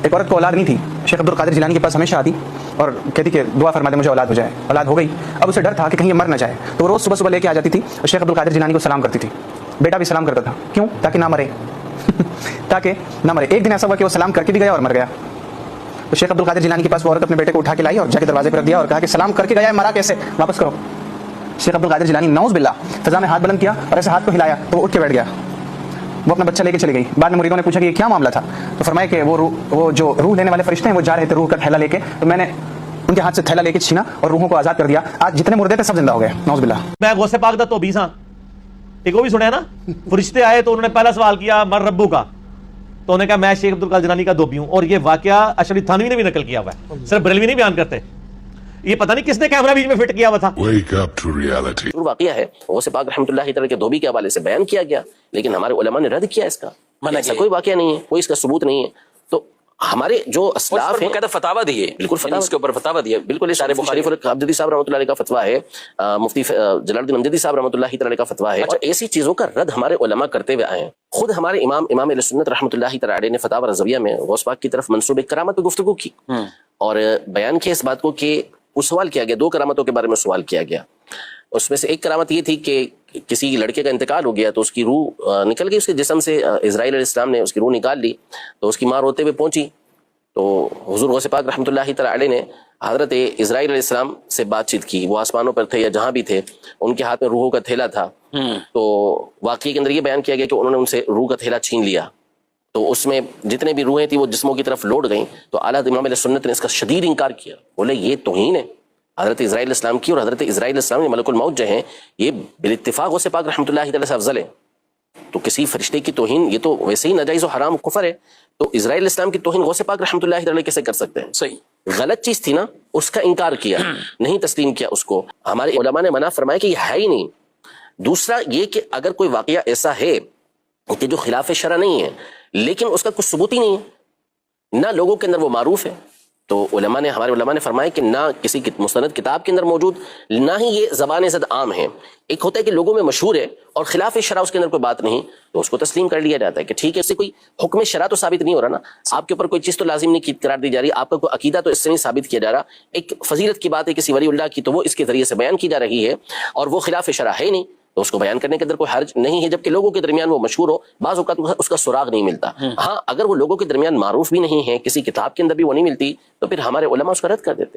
ایک عورت کو اولاد نہیں تھی، شیخ عبد القادر جیلانی کے پاس ہمیشہ آتی اور کہتی کہ دعا فرما دے مجھے اولاد ہو جائے. اولاد ہو گئی، اب اسے ڈر تھا کہ کہیں یہ مر نہ جائے، تو وہ روز صبح صبح لے کے آ جاتی تھی اور شیخ عبد القادر جیلانی کو سلام کرتی تھی. بیٹا بھی سلام کرتا تھا، کیوں؟ تاکہ نہ مرے. تاکہ نہ مرے. ایک دن ایسا ہوا کہ وہ سلام کر کے بھی گیا اور مر گیا. تو شیخ عبد القادر جیلانی کے پاس وہ عورت اپنے بیٹے کو اٹھا کے لائی اور جا کے دروازے پر رکھ دیا اور کہا کہ سلام کر کے گیا ہے، مرا کیسے، واپس کرو. شیخ عبد القادر جیلانی نعوذ باللہ فضا میں ہاتھ بلند کیا اور ایسے ہاتھ کو ہلایا تو وہ اٹھ کے بیٹھ گیا. وہ اپنا بچہ لے کے چلی گئی. بعد میں مریدوں نے پوچھا کہ یہ کیا معاملہ تھا، تو فرمایا کہ وہ جو روح لینے والے فرشتے ہیں وہ جا رہے تھے روح کا تھیلا لے کے، تو میں نے ان کے ہاتھ سے تھیلا لے کے چھینا اور روحوں کو آزاد کر دیا. آج جتنے مردے تھے سب زندہ ہو گئے. نعوذ باللہ. میں غوث پاک دا تو 20 ہاں. ایک وہ بھی سنا ہے نا، فرشتے آئے تو انہوں نے پہلا سوال کیا مر ربو کا، تو انہوں نے کہا میں شیخ عبد القادر جیلانی کا دھوبی ہوں. اور یہ واقعہ اشرف تھانوی نے بھی نقل کیا ہوا ہے، صرف بریلوی نہیں بیان کرتے. یہ پتہ نہیں کس نے کیمرہ بیچ میں فٹ کیا ہوا تھا. واقعہ ہے غوث پاک رحمۃ اللہ تعالی کے دھوبی کے حوالے سے بیان کیا گیا، لیکن ہمارے علماء نے رد کیا اس کا. ایسا کوئی واقعہ نہیں ہے، کوئی اس کا ثبوت نہیں ہے. تو ہمارے جو اسلاف ہیں فتاوی دیے، بالکل اس کے اوپر فتاوی دیے، بالکل سارے بخاری امجدی صاحب رحمۃ اللہ علیہ کا فتویٰ ہے، مفتی جلال الدین امجدی صاحب رحمۃ اللہ تعالی کا فتویٰ ہے. اور ایسی چیزوں کا رد ہمارے علماء کرتے ہوئے آئے ہیں. خود ہمارے امام اہل سنت رحمۃ اللہ تعالی علیہ نے فتاوی رضویہ میں غوث پاک کی طرف منسوب کرامت پہ گفتگو کی اور بیان کیا اس بات کو کہ وہ سوال کیا گیا، 2 کرامتوں کے بارے میں سوال کیا گیا. اس میں سے ایک کرامت یہ تھی کہ کسی لڑکے کا انتقال ہو گیا تو اس کی روح نکل گئی اس کے جسم سے، اسرائیل علیہ السلام نے اس کی روح نکال لی. تو اس کی ماں روتے ہوئے پہنچی تو حضور غوث پاک رحمۃ اللہ تعالی علیہ نے حضرت اسرائیل علیہ السلام سے بات چیت کی. وہ آسمانوں پر تھے یا جہاں بھی تھے، ان کے ہاتھ میں روحوں کا تھیلا تھا. تو واقعے کے اندر یہ بیان کیا گیا کہ انہوں نے ان سے روح کا تھیلا چھین لیا. تو اس میں جتنے بھی روحیں تھیں وہ جسموں کی طرف لوٹ گئیں. تو اعلیٰ امام علیہ سنت نے اس کا شدید انکار کیا، بولے یہ توہین ہے حضرت اسرائیل علیہ السلام کی، اور حضرت اسرائیل علیہ السلام نے ملک الموت جو ہیں یہ بالاتفاق غوث پاک رحمۃ اللہ تعالی سے افضل ہے. تو کسی فرشتے کی توہین یہ تو ویسے ہی ناجائز و حرام کفر ہے. تو اسرائیل علیہ السلام کی توہین غوث پاک رحمۃ اللہ تعالی کیسے کر سکتے ہیں؟ صحیح غلط چیز تھی نا، اس کا انکار کیا، نہیں تسلیم کیا اس کو. ہمارے علماء نے منع فرمایا کہ یہ ہے ہی نہیں. دوسرا یہ کہ اگر کوئی واقعہ ایسا ہے کہ جو خلاف شرع نہیں ہے لیکن اس کا کچھ ثبوت ہی نہیں ہے، نہ لوگوں کے اندر وہ معروف ہے، تو ہمارے علماء نے فرمایا کہ نہ کسی مستند کتاب کے اندر موجود، نہ ہی یہ زبان زد عام ہے. ایک ہوتا ہے کہ لوگوں میں مشہور ہے اور خلاف شرع اس کے اندر کوئی بات نہیں، تو اس کو تسلیم کر لیا جاتا ہے کہ ٹھیک ہے، اس سے کوئی حکم شرع تو ثابت نہیں ہو رہا نا، آپ کے اوپر کوئی چیز تو لازم نہیں قرار دی جا رہی، آپ کا کوئی عقیدہ تو اس سے نہیں ثابت کیا جا رہا. ایک فضیلت کی بات ہے کسی ولی اللہ کی، تو وہ اس کے ذریعے سے بیان کی جا رہی ہے اور وہ خلاف شرع ہے نہیں، تو اس کو بیان کرنے کے اندر کوئی حرج نہیں ہے. جبکہ لوگوں کے درمیان وہ مشہور ہو، بعض اوقات اس کا سراغ نہیں ملتا. ہاں اگر وہ لوگوں کے درمیان معروف بھی نہیں ہے، کسی کتاب کے اندر بھی وہ نہیں ملتی، تو پھر ہمارے علماء اس کا رد کر دیتے.